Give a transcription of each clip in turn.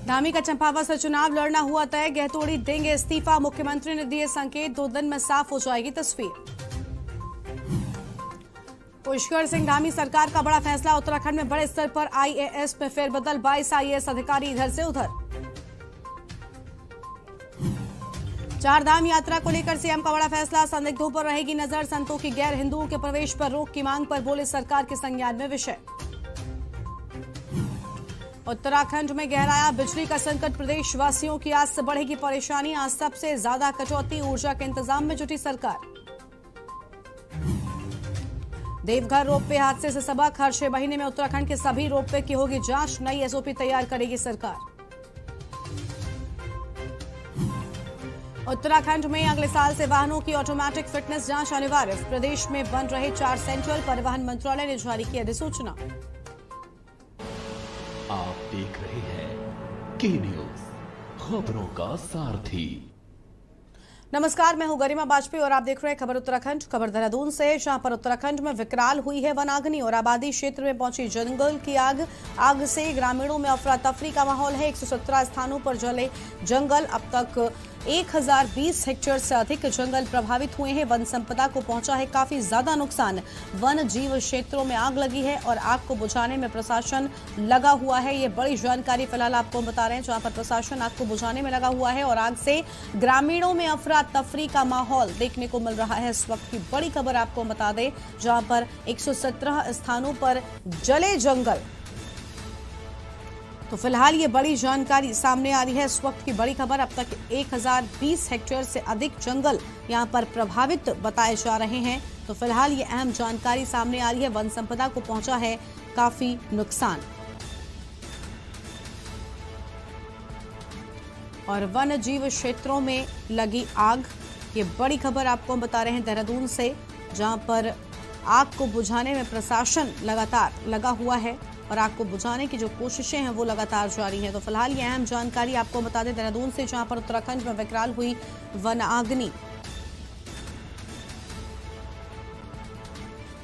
धामी का चंपावत से चुनाव लड़ना हुआ तय, गहतोड़ी देंगे इस्तीफा, मुख्यमंत्री ने दिए संकेत, 2 दिन में साफ हो जाएगी तस्वीर। पुष्कर सिंह धामी सरकार का बड़ा फैसला, उत्तराखंड में बड़े स्तर पर आईएएस में फेरबदल, 22 आईएएस अधिकारी इधर से उधर। 4 धाम यात्रा को लेकर सीएम का बड़ा फैसला, संदिग्धों पर रहेगी नजर, संतों की गैर हिंदुओं के प्रवेश पर रोक की मांग पर बोले सरकार के संज्ञान में विषय। उत्तराखंड में गहराया बिजली का संकट, प्रदेशवासियों की आज से बढ़ेगी परेशानी, आज सबसे ज्यादा कटौती, ऊर्जा के इंतजाम में जुटी सरकार। देवघर रोपवे हादसे से सबक, हर 6 महीने में उत्तराखंड के सभी रोपवे की होगी जांच, नई एसओपी तैयार करेगी सरकार। उत्तराखंड में अगले साल से वाहनों की ऑटोमेटिक फिटनेस जांच अनिवार्य, प्रदेश में बन रहे 4 सेंटर, परिवहन मंत्रालय ने जारी की अधिसूचना। आप देख रहे हैं के न्यूज, खबरों का सारथी। नमस्कार, मैं हूं गरिमा वाजपेयी और आप देख रहे हैं खबर उत्तराखंड। खबर देहरादून से, जहां पर उत्तराखंड में विकराल हुई है वनाग्नि और आबादी क्षेत्र में पहुंची जंगल की आग। आग से ग्रामीणों में अफरा तफरी का माहौल है, 117 स्थानों पर जले जंगल। अब तक 1020 हेक्टेयर से अधिक जंगल प्रभावित हुए हैं, वन संपदा को पहुंचा है काफी ज्यादा नुकसान। वन जीव क्षेत्रों में आग लगी है और आग को बुझाने में प्रशासन लगा हुआ है, ये बड़ी जानकारी फिलहाल आपको बता रहे हैं, जहां पर प्रशासन आग को बुझाने में लगा हुआ है और आग से ग्रामीणों में अफरा तफरी का माहौल देखने को मिल रहा है। इस वक्त की बड़ी खबर आपको बता दें, जहां पर 117 स्थानों पर जले जंगल। तो फिलहाल ये बड़ी जानकारी सामने आ रही है, इस वक्त की बड़ी खबर। अब तक 1020 हेक्टेयर से अधिक जंगल यहां पर प्रभावित बताए जा रहे हैं। तो फिलहाल ये अहम जानकारी सामने आ रही है, वन संपदा को पहुंचा है काफी नुकसान। और वन जीव क्षेत्रों में लगी आग, ये बड़ी खबर आपको हम बता रहे हैं देहरादून से, जहां पर आग को बुझाने में प्रशासन लगातार लगा हुआ है और आग को बुझाने की जो कोशिशें हैं वो लगातार जारी हैं। तो फिलहाल ये अहम जानकारी आपको बता दें देहरादून से, जहां पर उत्तराखंड में विकराल हुई वनाग्नि।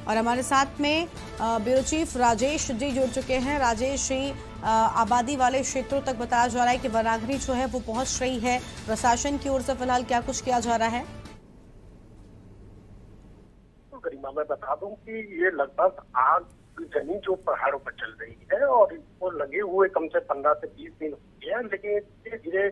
और हमारे साथ में ब्यूरो चीफ राजेश जी जुड़ चुके हैं। राजेश जी, आबादी वाले क्षेत्रों तक बताया जा रहा है कि वनाग्नि जो है वो पहुंच रही है, प्रशासन की ओर से फिलहाल क्या कुछ किया जा रहा है? तो गरिमा, मैं बता दूं कि ये लगभग आग जनी जो पहाड़ों पर चल रही है और इसको लगे हुए कम से 15 से 20 दिन हो गए हैं, लेकिन धीरे धीरे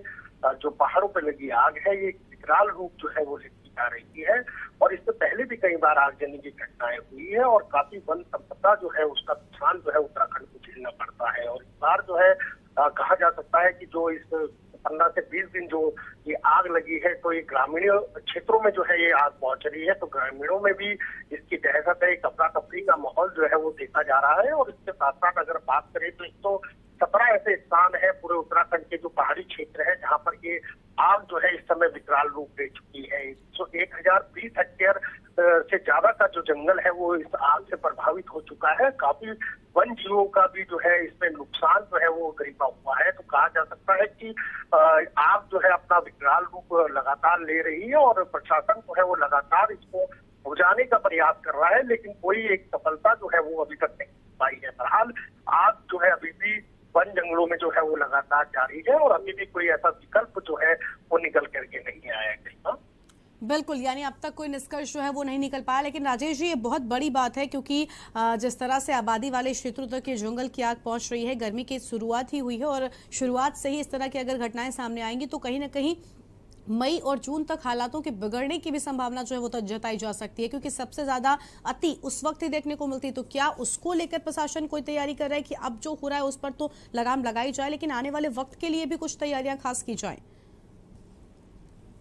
जो पहाड़ों पर लगी आग है ये विकराल रूप जो है वो लेती जा रही है। और इससे पहले भी कई बार आगजनी की घटनाएं हुई है और काफी वन संपदा जो है उसका नुकसान जो है उत्तराखंड को झेलना पड़ता है। और इस बार जो है कहा जा सकता है कि जो इस 15 से 20 दिन जो ये आग लगी है, तो ये ग्रामीण क्षेत्रों में जो है ये आग पहुंच रही है, तो ग्रामीणों में भी इसकी दहशत है, एक अफरा तफरी का माहौल जो है वो देखा जा रहा है। और इसके साथ साथ अगर बात करें तो 117 ऐसे स्थान है पूरे उत्तराखंड के जो पहाड़ी क्षेत्र है जहाँ पर ये आग जो है इस समय विकराल रूप ले चुकी है। 1020 हेक्टेयर से ज्यादा का जो जंगल है वो इस आग से प्रभावित हो चुका है। काफी वन जीवों का भी जो है इसमें नुकसान जो है वो गरिमा हुआ है। तो कहा जा सकता है कि आग जो है अपना विकराल रूप लगातार ले रही है और प्रशासन जो है वो लगातार इसको बुझाने का प्रयास कर रहा है, लेकिन कोई एक सफलता जो है वो अभी तक नहीं पाई है। बहरहाल आग जो है अभी भी वन जंगलों में जो है वो लगातार जारी है और अभी भी कोई ऐसा विकल्प जो है वो निकल करके नहीं आया है। बिल्कुल, यानी अब तक कोई निष्कर्ष जो है वो नहीं निकल पाया। लेकिन राजेश जी, ये बहुत बड़ी बात है, क्योंकि जिस तरह से आबादी वाले क्षेत्रों तक ये जंगल की आग पहुंच रही है, गर्मी की शुरुआत ही हुई है और शुरुआत से ही इस तरह की अगर घटनाएं सामने आएंगी तो कहीं ना कहीं मई और जून तक हालातों के बिगड़ने की भी संभावना जो है वो जताई जा सकती है, क्योंकि सबसे ज्यादा अति उस वक्त ही देखने को मिलती है। तो क्या उसको लेकर प्रशासन कोई तैयारी कर रहा है कि अब जो हो रहा है उस पर तो लगाम लगाई जाए, लेकिन आने वाले वक्त के लिए भी कुछ तैयारियां खास की जाए?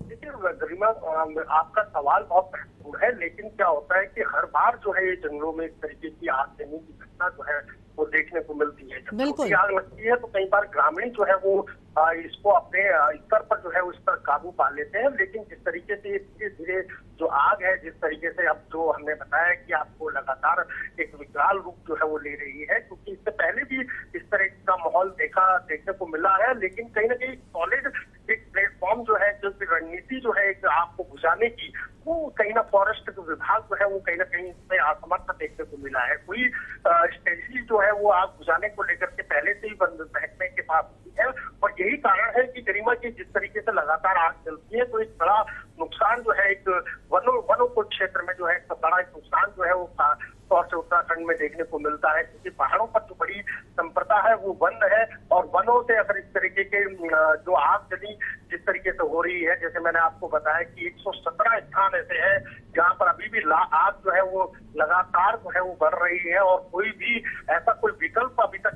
देखिए गरिमा, आपका सवाल बहुत महत्वपूर्ण है, लेकिन क्या होता है कि हर बार जो है ये जंगलों में इस तरीके की आगजनी की घटना जो है वो देखने को मिलती है। जब छोटी आग लगती है तो कई बार ग्रामीण जो है वो इसको अपने स्तर पर जो है उस पर काबू पा लेते हैं, लेकिन जिस तरीके से धीरे धीरे जो आग है, जिस तरीके से अब जो हमने बताया कि आपको लगातार एक विकराल रूप जो है वो ले रही है, क्योंकि इससे पहले भी इस तरह का माहौल देखने को मिला है, लेकिन कहीं ना कहीं सॉलिड एक प्लेटफॉर्म जो है, जो रणनीति जो है एक आग को बुझाने की, वो कहीं ना फॉरेस्ट विभाग जो है वो कहीं ना कहीं इसमें असमर्थ देखने को मिला है। कोई स्ट्रेटजी जो है वो आग बुझाने को लेकर के पहले से ही महकमे के पास है और यही देखने को मिलता है, क्योंकि पहाड़ों पर जो बड़ी संपदा है वो वन है, और वनों से अगर इस तरीके के जो आगजनी जिस तरीके से हो रही है, जैसे मैंने आपको बताया कि 117 स्थान ऐसे हैं जहां पर अभी भी आग जो है वो लगातार जो है वो बढ़ रही है, और कोई भी ऐसा कोई विकल्प अभी तक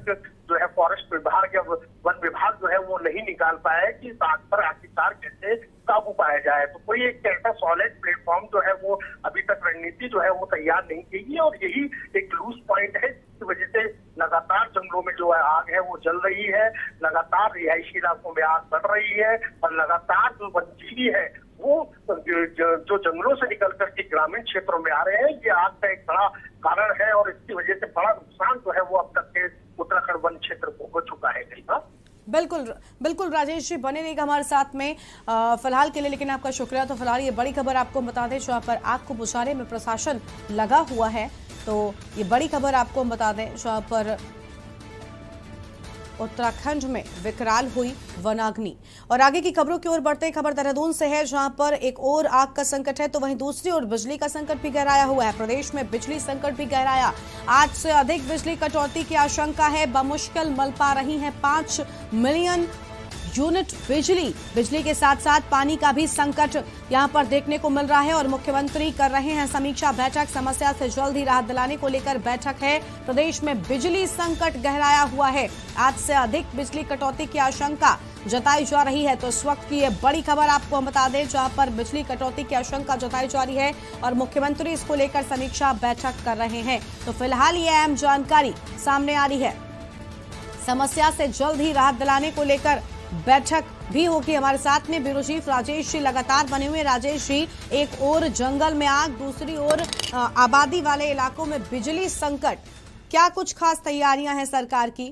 जो है फॉरेस्ट विभाग या वन विभाग जो है वो नहीं निकाल पाया है कि इस आग पर आखिरकार कैसे काबू पाया जाए। तो कोई एक ऐसा सॉलिड प्लेटफॉर्म जो है वो अभी तक रणनीति जो है वो तैयार नहीं की गई, और यही एक लूज पॉइंट है जिसकी वजह से लगातार जंगलों में जो है आग है वो जल रही है, लगातार रिहायशी इलाकों में आग बढ़ रही है, और लगातार जो वनजीवी है वो जो जंगलों से निकल करके ग्रामीण क्षेत्रों में आ रहे हैं, ये आग का एक बड़ा कारण है, और इसकी वजह से बड़ा नुकसान जो है वो अब तक के उत्तराखंड वन क्षेत्र को हो चुका है। बिल्कुल बिल्कुल राजेश जी बने रहिएगा हमारे साथ में फिलहाल के लिए, लेकिन आपका शुक्रिया। तो फिलहाल ये बड़ी खबर आपको बता दें, जहां पर आग को बुझाने में प्रशासन लगा हुआ है, तो ये बड़ी खबर आपको बता दें जहां पर उत्तराखंड में विकराल हुई वनाग्नि। और आगे की खबरों की ओर बढ़ते खबर देहरादून से है, जहां पर एक और आग का संकट है तो वहीं दूसरी ओर बिजली का संकट भी गहराया हुआ है। प्रदेश में बिजली संकट भी गहराया, आज से अधिक बिजली कटौती की आशंका है। बमुश्किल मिल पा रही है 5 मिलियन यूनिट बिजली के साथ साथ पानी का भी संकट यहां पर देखने को मिल रहा है, और मुख्यमंत्री कर रहे हैं समीक्षा बैठक। समस्या से जल्द ही राहत दिलाने को लेकर बैठक है। प्रदेश में बिजली संकट गहराया हुआ है, आज से अधिक बिजली कटौती की आशंका जताई जा रही है। तो इस वक्त की ये बड़ी खबर आपको हम बता दें, जहां पर बिजली कटौती की आशंका जताई जा रही है और मुख्यमंत्री इसको लेकर समीक्षा बैठक कर रहे हैं। तो फिलहाल ये अहम जानकारी सामने आ रही है। समस्या से जल्द ही राहत दिलाने को लेकर बैठक भी होगी। हमारे साथ में ब्यूरो चीफ राजेश जी लगातार बने हुए। राजेश जी, एक और जंगल में आग, दूसरी ओर आबादी वाले इलाकों में बिजली संकट, क्या कुछ खास तैयारियां हैं सरकार की?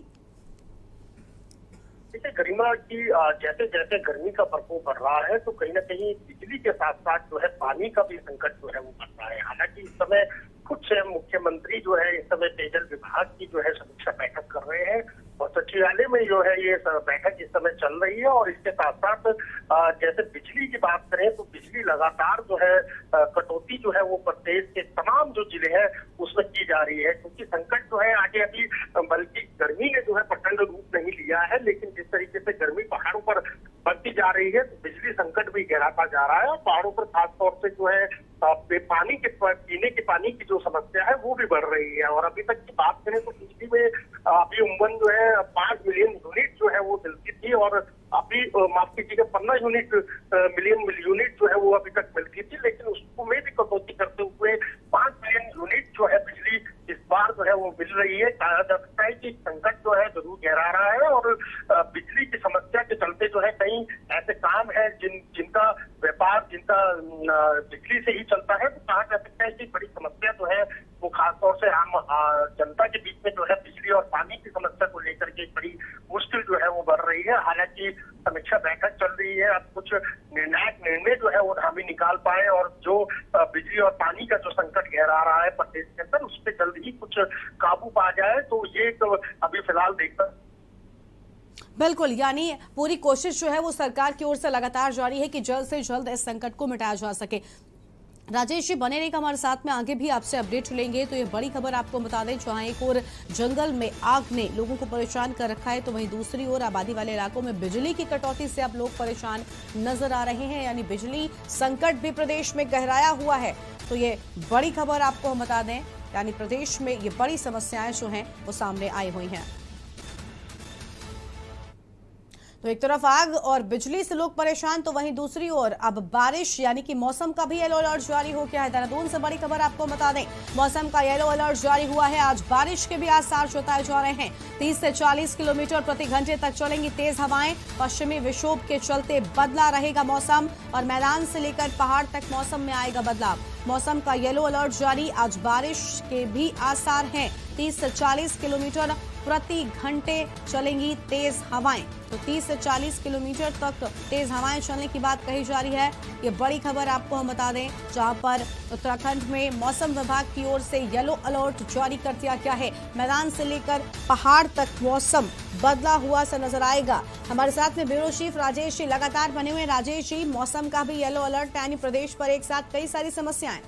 देखिए गरिमा की जैसे जैसे गर्मी का प्रकोप बढ़ रहा है, तो कहीं ना कहीं बिजली के साथ साथ जो है पानी का भी संकट जो है वो बढ़ रहा है। हालांकि इस समय कुछ मुख्यमंत्री जो है इस समय पेयजल विभाग की जो है समीक्षा बैठक कर रहे हैं, और सचिवालय में जो है ये बैठक इस समय चल रही है। और इसके साथ साथ जैसे बिजली की बात करें तो बिजली लगातार जो है कटौती जो है वो प्रदेश के तमाम जो जिले हैं उसमें की जा रही है, क्योंकि संकट जो है आगे अभी बल्कि गर्मी ने जो है प्रचंड रूप नहीं लिया है, लेकिन जिस तरीके से गर्मी पहाड़ों पर बढ़ती जा रही है तो बिजली संकट भी गहराता जा रहा है। और पहाड़ों पर खासतौर से जो है पानी के पीने के पानी की जो समस्या है वो भी बढ़ रही है। और अभी तक की बात करें तो बिजली में अभी उमवन जो है 5 मिलियन यूनिट जो है वो मिलती थी, और अभी माफ कीजिएगा 15 मिलियन यूनिट जो है वो अभी तक मिलती थी, लेकिन उसको में भी कटौती करते हुए 5 मिलियन यूनिट जो है बिजली इस बार जो है वो मिल रही है। कहा जा सकता है कि संकट जो है जरूर गहरा रहा है, और बिजली की समस्या के चलते जो है कई ऐसे काम है जिनका व्यापार जिनका बिजली से ही चलता है, तो कहा जा सकता है कि बड़ी समस्या जो है वो खासतौर से आम जनता के बीच में जो है बिजली और पानी की समस्या को लेकर के बड़ी मुश्किल जो है वो बढ़ रही है। हालांकि समीक्षा बैठक चल रही है, अब कुछ निर्णायक निर्णय जो है वो हम ही निकाल पाए, और जो बिजली और पानी का जो संकट गहरा रहा है प्रदेश के अंदर उस पर जल्द ही कुछ काबू पा जाए, तो ये तो अभी फिलहाल देखकर बिल्कुल, यानी पूरी कोशिश जो है वो सरकार की ओर से लगातार जारी है कि जल्द से जल्द इस संकट को मिटाया जा सके। राजेश जी बने रहिएगा हमारे साथ में, आगे भी आपसे अपडेट लेंगे। तो ये बड़ी खबर आपको बता दें, जहां एक और जंगल में आग ने लोगों को परेशान कर रखा है, तो वहीं दूसरी ओर आबादी वाले इलाकों में बिजली की कटौती से अब लोग परेशान नजर आ रहे हैं, यानी बिजली संकट भी प्रदेश में गहराया हुआ है। तो ये बड़ी खबर आपको हम बता दें, यानी प्रदेश में ये बड़ी समस्याएं जो हैं वो सामने आई हुई हैं। तो एक तरफ आग और बिजली से लोग परेशान, तो वहीं दूसरी ओर अब बारिश यानी कि मौसम का भी येलो अलर्ट जारी हो गया है। देहरादून से बड़ी खबर आपको बता दें, मौसम का येलो अलर्ट जारी हुआ है। आज बारिश के भी आसार जताए जा रहे हैं। 30 से 40 किलोमीटर प्रति घंटे तक चलेंगी तेज हवाएं। पश्चिमी विक्षोभ के चलते बदला रहेगा मौसम, और मैदान से लेकर पहाड़ तक मौसम में आएगा बदलाव। मौसम का येलो अलर्ट जारी, आज बारिश के भी आसार हैं। 30 से 40 किलोमीटर प्रति घंटे चलेंगी तेज हवाएं, तो 30 से 40 किलोमीटर तक तेज हवाएं चलने की बात कही जा रही है। ये बड़ी खबर आपको हम बता दें, जहां पर उत्तराखंड में मौसम विभाग की ओर से येलो अलर्ट जारी कर दिया गया है। मैदान से लेकर पहाड़ तक मौसम बदला हुआ सा नजर आएगा। हमारे साथ में ब्यूरो चीफ राजेश जी लगातार बने हुए। राजेश जी, मौसम का भी येलो अलर्ट, यानी प्रदेश पर एक साथ कई सारी समस्याएं।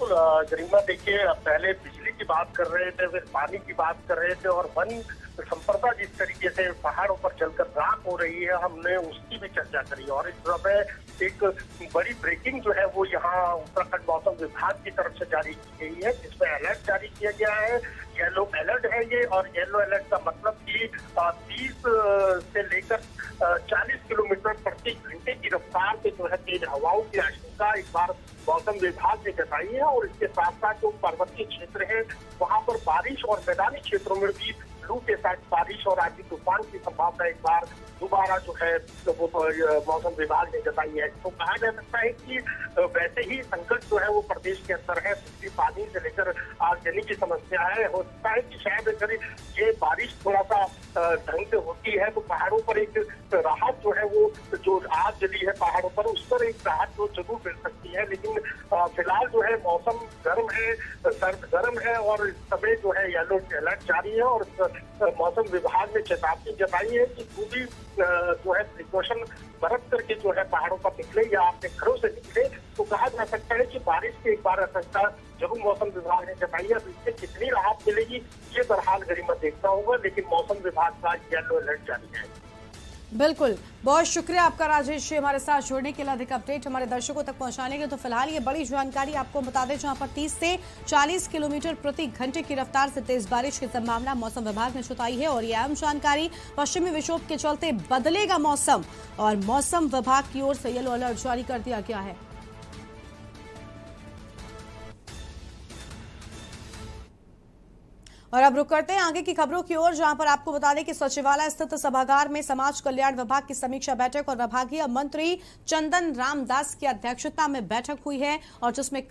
बिल्कुल गरिमा, देखिए पहले बिजली की बात कर रहे थे, फिर पानी की बात कर रहे थे, और वन संपदा जिस तरीके से पहाड़ों पर जलकर राख हो रही है, हमने उसकी भी चर्चा करी। और इस समय एक बड़ी ब्रेकिंग जो है वो यहाँ उत्तराखंड मौसम विभाग की तरफ से जारी की गई है, जिसमें अलर्ट जारी किया गया है। येलो अलर्ट है ये, और येलो अलर्ट का मतलब कि 30 से लेकर 40 किलोमीटर प्रति घंटे की रफ्तार से जो है तेज हवाओं की आशंका इस बार मौसम विभाग ने जताई है। और इसके साथ साथ जो पर्वतीय क्षेत्र है वहां पर बारिश, और मैदानी क्षेत्रों में भी लू के साथ बारिश और आंधी तूफान की संभावना एक बार दोबारा जो है वो मौसम विभाग ने जताई है। तो कहा जा सकता है कि वैसे ही संकट जो है वो प्रदेश के अंदर है, बिजली पानी से लेकर आगजनी की समस्या है। हो सकता है कि शायद अगर ये बारिश थोड़ा सा ढंग से होती है तो पहाड़ों पर एक राहत जो है वो, जो आग जली है पहाड़ों पर, उस पर एक राहत तो जरूर मिल सकती है। लेकिन फिलहाल जो है मौसम गर्म है, सर्द गर्म है, और इस समय जो है येलो अलर्ट जारी है। और मौसम विभाग ने चेतावनी जताई है कि पूरी जो है प्रिकॉशन बरत करके जो है पहाड़ों पर निकले या अपने घरों से निकले। तो कहा जा सकता है कि बारिश की एक बार आशंका जरूर मौसम विभाग ने जताई है। अब इससे कितनी राहत मिलेगी ये बहरहाल गरिमा देखना होगा, लेकिन मौसम विभाग का येलो अलर्ट जारी है। बिल्कुल, बहुत शुक्रिया आपका राजेश, हमारे साथ जुड़ने के लिए। अधिक अपडेट हमारे दर्शकों तक पहुंचाने के लिए। तो फिलहाल ये बड़ी जानकारी आपको बता दें, जहां पर 30 से 40 किलोमीटर प्रति घंटे की रफ्तार से तेज बारिश की संभावना मौसम विभाग ने जताई है। और ये अहम जानकारी, पश्चिमी विक्षोभ के चलते बदलेगा मौसम, और मौसम विभाग की ओर से येलो अलर्ट जारी कर दिया गया है। और अब रुक करते हैं आगे की खबरों की ओर, जहां पर आपको बता दें कि सचिवालय स्थित सभागार में समाज कल्याण विभाग की समीक्षा बैठक और विभागीय मंत्री चंदन रामदास की अध्यक्षता में बैठक हुई है, और जिसमें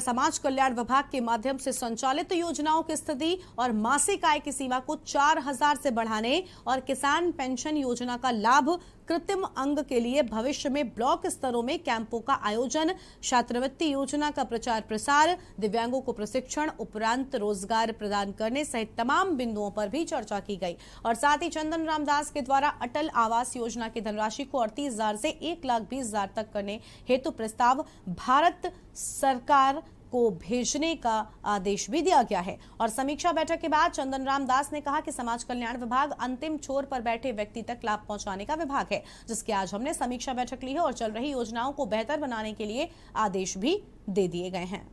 समाज कल्याण विभाग के माध्यम से संचालित योजनाओं की स्थिति और मासिक आय की सीमा को 4,000 से बढ़ाने, और किसान पेंशन योजना का लाभ कृत्रिम अंग के लिए भविष्य में ब्लॉक स्तरों में कैंपों का आयोजन, छात्रवृत्ति योजना का प्रचार प्रसार, दिव्यांगों को प्रशिक्षण उपरांत रोजगार प्रदान करने सहित तमाम बिंदुओं पर भी चर्चा की गई। और साथ ही चंदन रामदास के द्वारा अटल आवास योजना की धनराशि को 38,000 से 1,20,000 तक करने हेतु प्रस्ताव भारत सरकार को भेजने का आदेश भी दिया गया है। और समीक्षा बैठक के बाद चंदन रामदास ने कहा कि समाज कल्याण विभाग अंतिम छोर पर बैठे व्यक्ति तक लाभ पहुंचाने का विभाग है, जिसकी आज हमने समीक्षा बैठक ली है, और चल रही योजनाओं को बेहतर बनाने के लिए आदेश भी दे दिए गए हैं।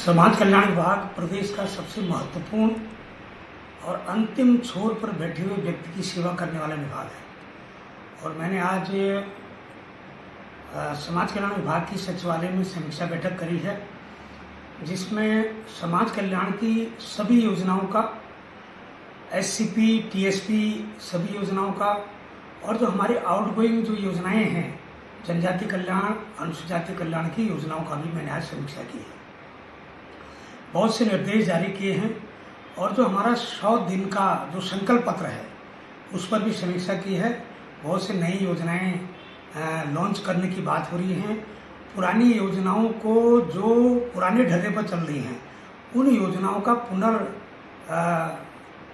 समाज कल्याण विभाग प्रदेश का सबसे महत्वपूर्ण और अंतिम छोर पर बैठे हुए व्यक्ति की सेवा करने वाला विभाग है। और मैंने आज समाज कल्याण विभाग की सचिवालय में समीक्षा बैठक करी है, जिसमें समाज कल्याण की सभी योजनाओं का, एससीपी, टीएसपी सभी योजनाओं का, और जो हमारे आउटगोइंग जो योजनाएं हैं जनजाति कल्याण, अनुसूचित जाति कल्याण की योजनाओं का भी मैंने आज समीक्षा की है। बहुत से निर्देश जारी किए हैं, और जो हमारा 100 दिन का जो संकल्प पत्र है उस पर भी समीक्षा की है। बहुत से नई योजनाएं लॉन्च करने की बात हो रही है। पुरानी योजनाओं को, जो पुराने ढर्रे पर चल रही हैं, उन योजनाओं का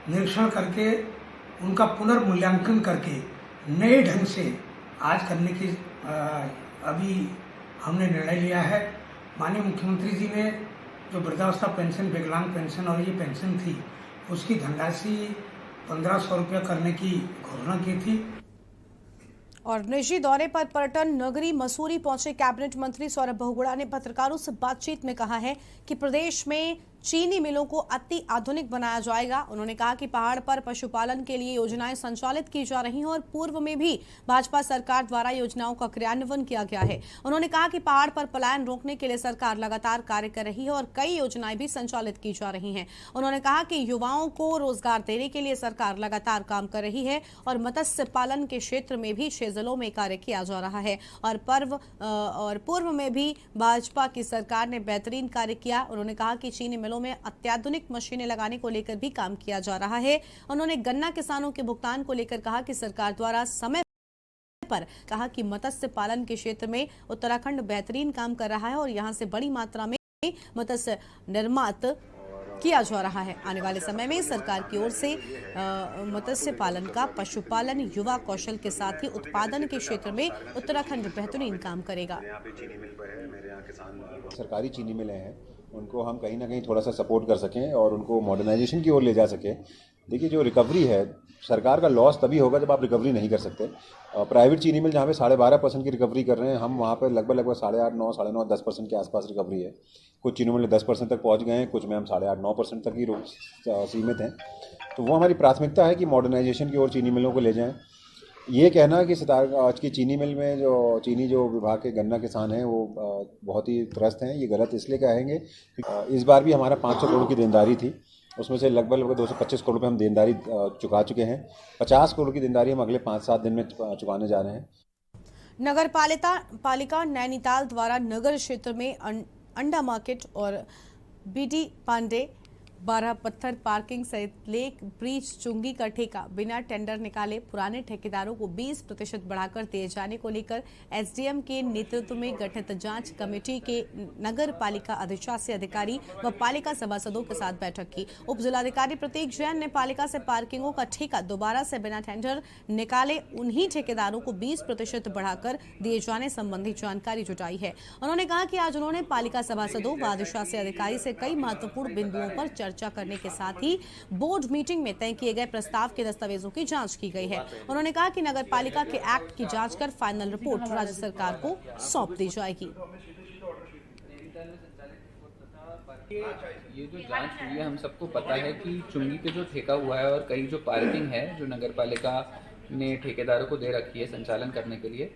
निरीक्षण करके, उनका पुनर्मूल्यांकन करके नए ढंग से आज करने की अभी हमने निर्णय लिया है। माननीय मुख्यमंत्री जी ने जो वृद्धावस्था पेंशन, विकलांग पेंशन और ये पेंशन थी, उसकी धनराशि 1,500 रुपया करने की घोषणा की थी। और निजी दौरे पर पर्यटन नगरी मसूरी पहुंचे कैबिनेट मंत्री सौरभ बहुगुणा ने पत्रकारों से बातचीत में कहा है कि प्रदेश में चीनी मिलों को अति आधुनिक बनाया जाएगा। उन्होंने कहा कि पहाड़ पर पशुपालन के लिए योजनाएं संचालित की जा रही हैं, और पूर्व में भी भाजपा सरकार द्वारा योजनाओं का क्रियान्वयन किया गया है। उन्होंने कहा कि पहाड़ पर पलायन रोकने के लिए सरकार लगातार कार्य कर रही है, और कई योजनाएं भी संचालित की जा रही हैं। उन्होंने कहा कि युवाओं को रोजगार देने के लिए सरकार लगातार काम कर रही है, और मत्स्य पालन के क्षेत्र में भी 6 जिलों में कार्य किया जा रहा है, और पूर्व में भी भाजपा की सरकार ने बेहतरीन कार्य किया। उन्होंने कहा कि चीनी मिलों में अत्याधुनिक मशीनें लगाने को लेकर भी काम किया जा रहा है। उन्होंने गन्ना किसानों के भुगतान को लेकर कहा कि सरकार द्वारा समय पर कहा कि मत्स्य पालन के क्षेत्र में उत्तराखंड बेहतरीन काम कर रहा है, और यहां से बड़ी मात्रा में मत्स्य निर्मात किया जा रहा है। आने वाले समय में सरकार की ओर से मत्स्य पालन का पशुपालन युवा कौशल के साथ ही उत्पादन के क्षेत्र में उत्तराखंड बेहतरीन काम करेगा। सरकारी चीनी मिलें हैं, उनको हम कहीं ना कहीं थोड़ा सा सपोर्ट कर सकें और उनको मॉडर्नाइजेशन की ओर ले जा सकें। देखिए, जो रिकवरी है, सरकार का लॉस तभी होगा जब आप रिकवरी नहीं कर सकते। प्राइवेट चीनी मिल जहाँ पे 12.5% की रिकवरी कर रहे हैं, हम वहाँ पे लगभग 8.5, 9, 9.5, 10% के आसपास रिकवरी है। कुछ चीनी मिल 10% तक पहुँच गए हैं, कुछ में हम 8.5, 9% तक ही सीमित हैं। तो वो हमारी प्राथमिकता है कि मॉडर्नाइजेशन की ओर चीनी मिलों को ले जाएँ। ये कहना कि आज की चीनी मिल में जो विभाग के गन्ना किसान हैं वो बहुत ही त्रस्त हैं, ये गलत इसलिए कहेंगे। इस बार भी हमारा 500 करोड़ की देनदारी थी, उसमें से लगभग 225 करोड़ रुपये हम देनदारी चुका चुके हैं। 50 करोड़ की देनदारी हम अगले 5-7 दिन में चुकाने जा रहे हैं। नगर पालिका नैनीताल द्वारा नगर क्षेत्र में अंडा मार्केट और बीडी पांडे 12 पत्थर पार्किंग सहित लेक ब्रिज चुंगी का ठेका बिना टेंडर निकाले पुराने ठेकेदारों को 20% बढ़ाकर दिए जाने को लेकर एसडीएम के नेतृत्व में गठित जांच कमेटी के नगर पालिका अधिशासी अधिकारी व पालिका सभासदों के साथ बैठक की। उप जिलाधिकारी प्रतीक जैन ने पालिका से पार्किंगों का ठेका दोबारा से बिना टेंडर निकाले उन्हीं ठेकेदारों को 20% बढ़ाकर दिए जाने संबंधी जानकारी जुटाई है। उन्होंने कहा कि आज उन्होंने पालिका सभासदों व अधिशासी अधिकारी से कई महत्वपूर्ण बिंदुओं पर चर्चा करने के साथ ही बोर्ड मीटिंग में तय किए गए प्रस्ताव के दस्तावेजों की जांच की गई है। उन्होंने कहा कि नगर पालिका के एक्ट की जांच कर फाइनल रिपोर्ट राज्य सरकार को सौंप दी जाएगी। ये जो जांच हुई है, हम सबको पता है कि चुंगी पे जो ठेका हुआ है और कई जो पार्किंग है जो नगर पालिका ने ठेकेदारों को दे रखी है संचालन करने के लिए,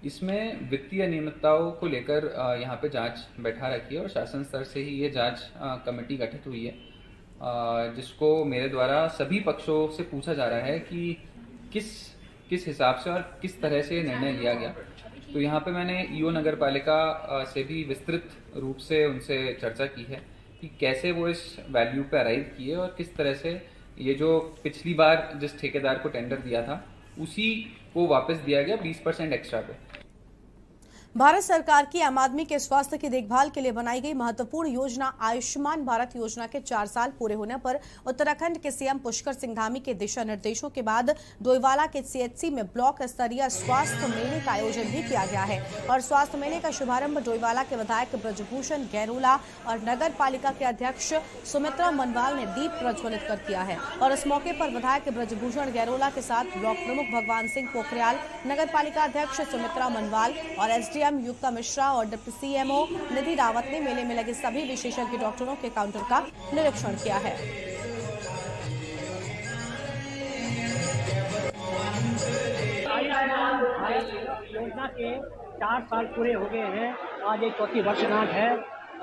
इसमें वित्तीय अनियमितताओं को लेकर यहाँ पे जांच बैठा रखी है और शासन स्तर से ही ये जांच कमेटी गठित हुई है, जिसको मेरे द्वारा सभी पक्षों से पूछा जा रहा है कि किस हिसाब से और किस तरह से निर्णय लिया गया। तो यहाँ पे मैंने ईओ नगर पालिका से भी विस्तृत रूप से उनसे चर्चा की है कि कैसे वो इस वैल्यू पे अराइव किए और किस तरह से ये जो पिछली बार जिस ठेकेदार को टेंडर दिया था उसी को वापस दिया गया 20% एक्स्ट्रा पे। भारत सरकार की आम आदमी के स्वास्थ्य की देखभाल के लिए बनाई गई महत्वपूर्ण योजना आयुष्मान भारत योजना के 4 साल पूरे होने पर उत्तराखंड के सीएम पुष्कर सिंह धामी के दिशा निर्देशों के बाद डोईवाला के सीएचसी में ब्लॉक स्तरीय स्वास्थ्य मेले का आयोजन भी किया गया है और स्वास्थ्य मेले का शुभारंभ डोईवाला के विधायक ब्रजभूषण गैरोला और नगर पालिका के अध्यक्ष सुमित्रा मनवाल ने दीप प्रज्वलित कर किया है। और इस मौके पर विधायक ब्रजभूषण गैरोला के साथ ब्लॉक प्रमुख भगवान सिंह पोखरियाल, नगर पालिका अध्यक्ष सुमित्रा मनवाल और एसडीएम युक्ता मिश्रा और डिप्टी सीएमओ निधि रावत ने मेले में लगे सभी विशेषज्ञ डॉक्टरों के काउंटर का निरीक्षण किया है। योजना के 4 साल पूरे हो गए हैं। आज एक चौथी वर्षगांठ है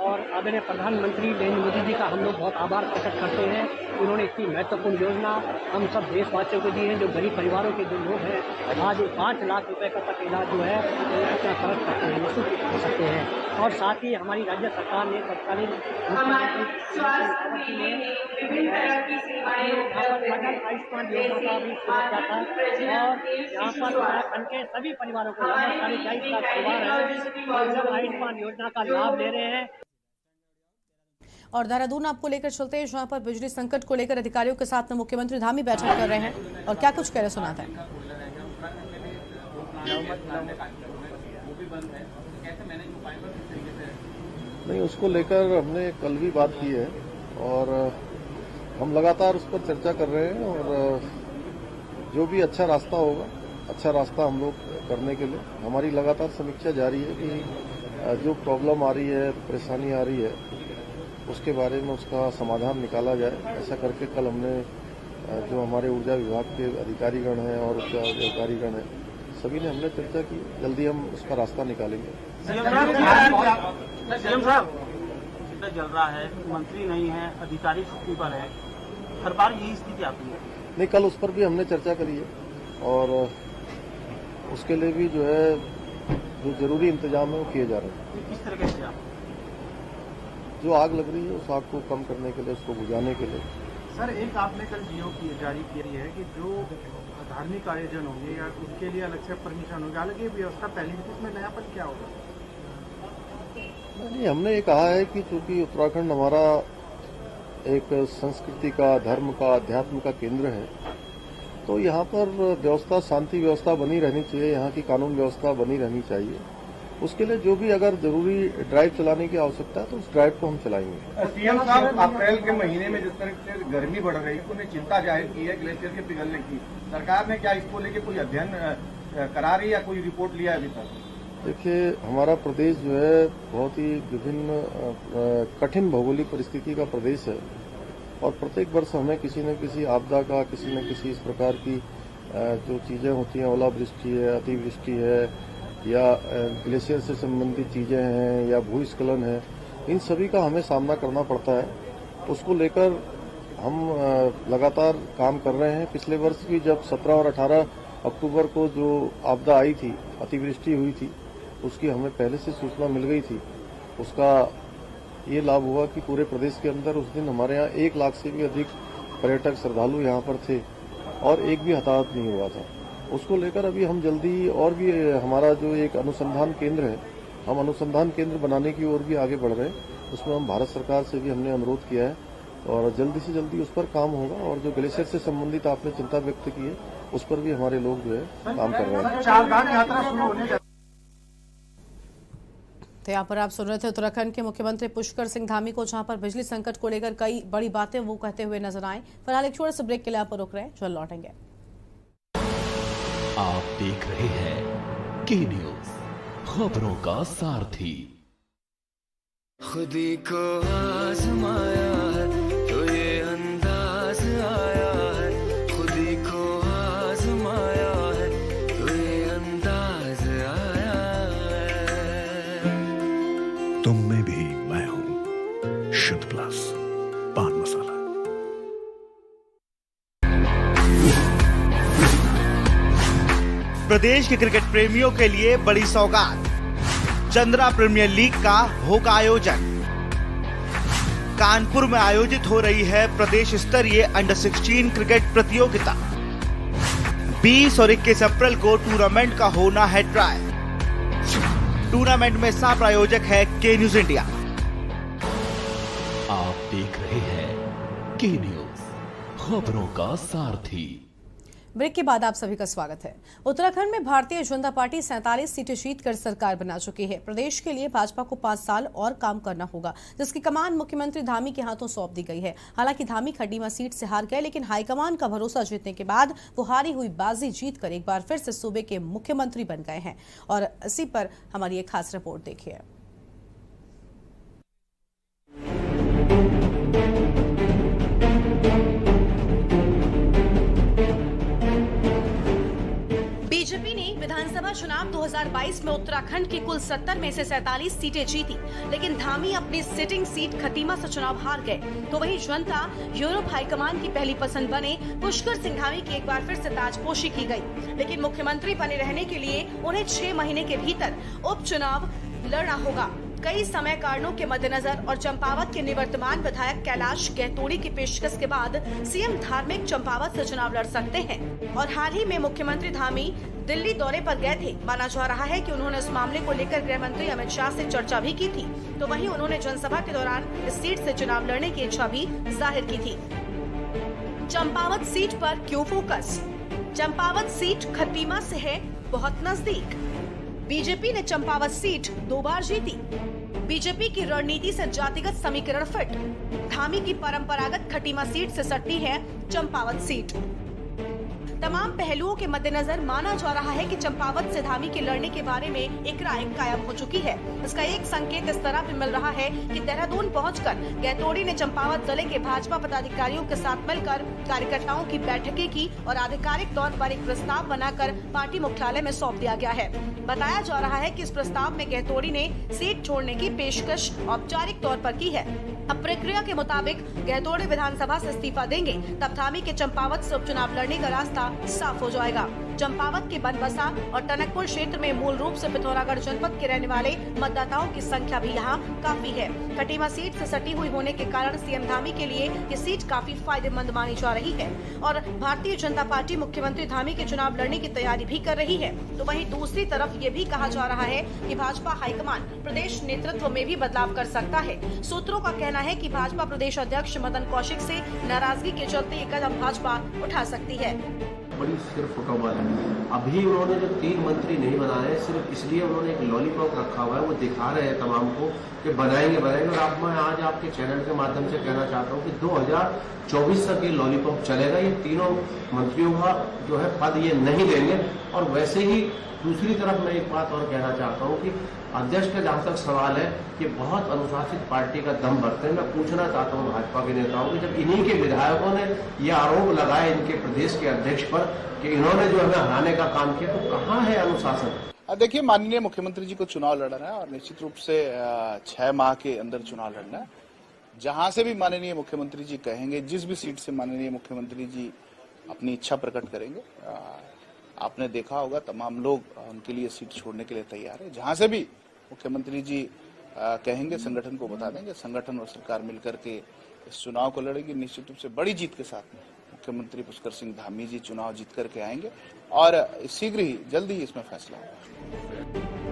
और आदरणीय प्रधानमंत्री नरेंद्र मोदी जी का हम लोग बहुत आभार प्रकट करते हैं। उन्होंने इतनी महत्वपूर्ण योजना हम सब देशवासियों को दी है। जो गरीब परिवारों के जो लोग हैं आज 5 लाख रुपए का तक इलाज जो है अपना खर्च करते हैं, निःशुल्क कर सकते हैं। और साथ ही हमारी राज्य सरकार ने तत्कालीन मुख्यमंत्री आयुष्मान योजना का भी शुरू किया था और यहाँ पर उत्तराखंड के सभी परिवारों को 40 लाख परिवार है आयुष्मान योजना का लाभ ले रहे हैं। और देहरादून आपको लेकर चलते हैं, जहां पर बिजली संकट को लेकर अधिकारियों के साथ में मुख्यमंत्री धामी बैठक कर रहे हैं और क्या कुछ कह रहे सुनाते हैं। नहीं, उसको लेकर हमने कल भी बात की है और हम लगातार उस पर चर्चा कर रहे हैं और जो भी अच्छा रास्ता होगा, अच्छा रास्ता हम लोग करने के लिए हमारी लगातार समीक्षा जारी है कि जो प्रॉब्लम आ रही है, परेशानी आ रही है, उसके बारे में उसका समाधान निकाला जाए। ऐसा करके कल हमने जो हमारे ऊर्जा विभाग के अधिकारीगण हैं और उच्च अधिकारीगण हैं, सभी ने हमने चर्चा की। जल्दी हम उसका रास्ता निकालेंगे। सीएम साहब चल रहा है, मंत्री नहीं है, अधिकारी छुट्टी पर है, हर बार यही स्थिति आती है। नहीं, कल उस पर भी हमने चर्चा करी है और उसके लिए भी जो है जो जरूरी इंतजाम है वो किए जा रहे हैं। किस तरह से जो आग लग रही है उस आग को कम करने के लिए, उसको बुझाने के लिए। सर, एक आपने कल जीओ की जारी की है कि जो धार्मिक आयोजन होंगे या उसके लिए अलग से परमिशन होगी, अलग ये व्यवस्था पहले थी, इसमें नयापन क्या होगा? नहीं, हमने ये कहा है कि चूंकि उत्तराखंड हमारा एक संस्कृति का, धर्म का, अध्यात्म का केंद्र है, तो यहाँ पर व्यवस्था, शांति व्यवस्था बनी रहनी चाहिए, यहाँ की कानून व्यवस्था बनी रहनी चाहिए। उसके लिए जो भी अगर जरूरी ड्राइव चलाने की आवश्यकता है तो उस ड्राइव को हम चलाएंगे। सीएम साहब, अप्रैल के महीने में जिस तरह से गर्मी बढ़ रही है, उन्होंने चिंता जाहिर की है ग्लेशियर के पिघलने की। सरकार ने क्या इसको लेके कोई अध्ययन करा रही है या कोई रिपोर्ट लिया है अभी तक? देखिए, हमारा प्रदेश जो है बहुत ही विभिन्न कठिन भौगोलिक परिस्थिति का प्रदेश है और प्रत्येक वर्ष हमें किसी न किसी आपदा का, किसी न किसी इस प्रकार की जो चीजें होती हैं, ओलावृष्टि है, अतिवृष्टि है या ग्लेशियर से संबंधित चीजें हैं या भूस्खलन है, इन सभी का हमें सामना करना पड़ता है। उसको लेकर हम लगातार काम कर रहे हैं। पिछले वर्ष भी जब 17 और 18 अक्टूबर को जो आपदा आई थी, अतिवृष्टि हुई थी, उसकी हमें पहले से सूचना मिल गई थी। उसका ये लाभ हुआ कि पूरे प्रदेश के अंदर उस दिन हमारे यहाँ 1 लाख से भी अधिक पर्यटक श्रद्धालु यहाँ पर थे और एक भी हताहत नहीं हुआ था। उसको लेकर अभी हम जल्दी और भी हमारा जो एक अनुसंधान केंद्र है, हम अनुसंधान केंद्र बनाने की ओर भी आगे बढ़ रहे हैं। उसमें हम भारत सरकार से भी हमने अनुरोध किया है और जल्दी से जल्दी उस पर काम होगा। और जो ग्लेशियर से संबंधित आपने चिंता व्यक्त की है, उस पर भी हमारे लोग जो है काम कर रहे हैं। चारधाम यात्रा शुरू होने जा तो यहाँ पर आप सुन रहे थे उत्तराखंड के मुख्यमंत्री पुष्कर सिंह धामी को, जहां पर बिजली संकट को लेकर कई बड़ी बातें वो कहते हुए नजर आए। फिलहाल एक छोटे से ब्रेक के लिए आप रुक रहे हैं, जल्द लौटेंगे। आप देख रहे हैं के न्यूज, खबरों का सारथी। खुदी को आजमाया है तो ये अंदाज आया है, खुदी को आजमाया है तो ये अंदाज आया है। तुम में भी मैं हूं, शुद्ध प्लस पान मसाला। प्रदेश के क्रिकेट प्रेमियों के लिए बड़ी सौगात, चंद्रा प्रीमियर लीग का होगा आयोजन। कानपुर में आयोजित हो रही है प्रदेश स्तरीय अंडर 16 क्रिकेट प्रतियोगिता। 20 और 21 अप्रैल को टूर्नामेंट का होना है ट्रायल। टूर्नामेंट में सह प्रायोजक है के न्यूज इंडिया। आप देख रहे हैं के न्यूज, खबरों का सारथी। ब्रेक के बाद आप सभी का स्वागत है। उत्तराखंड में भारतीय जनता पार्टी 47 सीटें जीतकर सरकार बना चुकी है। प्रदेश के लिए भाजपा को 5 साल और काम करना होगा, जिसकी कमान मुख्यमंत्री धामी के हाथों सौंप दी गई है। हालांकि धामी खटीमा सीट से हार गए, लेकिन हाईकमान का भरोसा जीतने के बाद वो हारी हुई बाजी जीतकर एक बार फिर से सूबे के मुख्यमंत्री बन गए हैं। और इसी पर हमारी एक खास रिपोर्ट देखिए। बीजेपी ने विधानसभा चुनाव 2022 में उत्तराखंड की कुल 70 में से 47 सीटें जीती, लेकिन धामी अपनी सिटिंग सीट खटीमा से चुनाव हार गए। तो वहीं जनता यूरोप हाईकमान की पहली पसंद बने पुष्कर सिंह धामी की एक बार फिर से ताजपोशी की गई। लेकिन मुख्यमंत्री बने रहने के लिए उन्हें 6 महीने के भीतर उपचुनाव लड़ना होगा। कई समय कारणों के मद्देनजर और चंपावत के निवर्तमान विधायक कैलाश गहतोड़ी की पेशकश के बाद सीएम धार्मिक चंपावत से चुनाव लड़ सकते हैं। और हाल ही में मुख्यमंत्री धामी दिल्ली दौरे पर गए थे। माना जा रहा है कि उन्होंने इस मामले को लेकर गृह मंत्री अमित शाह से चर्चा भी की थी। तो वहीं उन्होंने जनसभा के दौरान इस सीट से चुनाव लड़ने की इच्छा भी जाहिर की थी। चंपावत सीट पर क्यों फोकस? चंपावत सीट खटीमा से है बहुत नजदीक। बीजेपी ने चंपावत सीट 2 बार जीती। बीजेपी की रणनीति से जातिगत समीकरण फिट। धामी की परंपरागत खटीमा सीट से सटती है चंपावत सीट। तमाम पहलुओं के मद्देनजर माना जा रहा है कि चंपावत से धामी के लड़ने के बारे में एक राय कायम हो चुकी है। इसका एक संकेत इस तरह भी मिल रहा है कि देहरादून पहुंचकर गहतोड़ी ने चंपावत जिले के भाजपा पदाधिकारियों के साथ मिलकर कार्यकर्ताओं की बैठकें की और आधिकारिक तौर पर एक प्रस्ताव बनाकर पार्टी मुख्यालय में सौंप दिया गया है। बताया जा रहा है कि इस प्रस्ताव में गहतोड़ी ने सीट छोड़ने की पेशकश औपचारिक तौर पर की है। अब प्रक्रिया के मुताबिक गहतोड़ी विधानसभा से इस्तीफा देंगे, तब धामी के चंपावत से उपचुनाव लड़ने का रास्ता साफ हो जाएगा। चंपावत के बनबसा और टनकपुर क्षेत्र में मूल रूप से पिथौरागढ़ जनपद के रहने वाले मतदाताओं की संख्या भी यहाँ काफी है। खटीमा सीट से सटी हुई होने के कारण सीएम धामी के लिए ये सीट काफी फायदेमंद मानी जा रही है और भारतीय जनता पार्टी मुख्यमंत्री धामी के चुनाव लड़ने की तैयारी भी कर रही है। तो वहीं दूसरी तरफ ये भी कहा जा रहा है कि भाजपा हाईकमान प्रदेश नेतृत्व में भी बदलाव कर सकता है। सूत्रों का कहना है कि भाजपा प्रदेश अध्यक्ष मदन कौशिक से नाराजगी के चलते ये कदम भाजपा उठा सकती है। बड़ी सिर्फ फुटबॉल है। अभी उन्होंने जो 3 मंत्री नहीं बनाए सिर्फ इसलिए उन्होंने एक लॉलीपॉप रखा हुआ है, वो दिखा रहे हैं तमाम को कि बनाएंगे। और अब मैं आज आपके चैनल के माध्यम से कहना चाहता हूँ कि 2024 तक ये लॉलीपॉप चलेगा। ये तीनों मंत्रियों का जो है पद ये नहीं देंगे। और वैसे ही दूसरी तरफ मैं एक बात और कहना चाहता हूँ कि अध्यक्ष का जहां तक सवाल है कि बहुत अनुशासित पार्टी का दम भरते हैं। मैं पूछना चाहता हूँ भाजपा के नेताओं को, जब इन्हीं के विधायकों ने ये आरोप लगाए इनके प्रदेश के अध्यक्ष पर कि इन्होंने जो हमें हराने का काम किया, तो कहाँ है अनुशासन? देखिए, माननीय मुख्यमंत्री जी को चुनाव लड़ना है और निश्चित रूप से 6 माह के अंदर चुनाव लड़ना है। जहां से भी माननीय मुख्यमंत्री जी कहेंगे, जिस भी सीट से माननीय मुख्यमंत्री जी अपनी इच्छा प्रकट करेंगे, आपने देखा होगा तमाम लोग उनके लिए सीट छोड़ने के लिए तैयार है। जहां से भी मुख्यमंत्री जी कहेंगे संगठन को बता देंगे। संगठन और सरकार मिलकर के इस चुनाव को लड़ेगी। निश्चित रूप से बड़ी जीत के साथ मुख्यमंत्री पुष्कर सिंह धामी जी चुनाव जीत करके आएंगे और शीघ्र ही जल्दी ही इसमें फैसला होगा।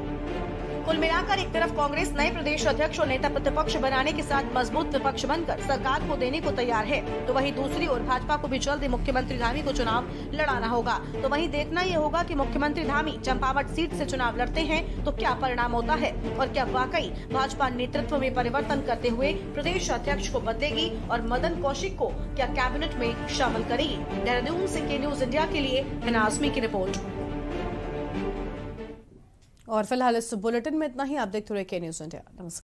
कुल मिलाकर एक तरफ कांग्रेस नए प्रदेश अध्यक्ष और नेता प्रतिपक्ष बनाने के साथ मजबूत विपक्ष बनकर सरकार को देने को तैयार है, तो वहीं दूसरी ओर भाजपा को भी जल्द मुख्यमंत्री धामी को चुनाव लड़ाना होगा। तो वहीं देखना ये होगा कि मुख्यमंत्री धामी चंपावत सीट से चुनाव लड़ते हैं तो क्या परिणाम होता है और क्या वाकई भाजपा नेतृत्व में परिवर्तन करते हुए प्रदेश अध्यक्ष को बदलेगी और मदन कौशिक को क्या कैबिनेट में शामिल करेगी। देहरादून से के न्यूज इंडिया के लिए हिना आजमी की रिपोर्ट। और फिलहाल इस बुलेटिन में इतना ही। आप देखते रहिए के न्यूज इंडिया। नमस्कार।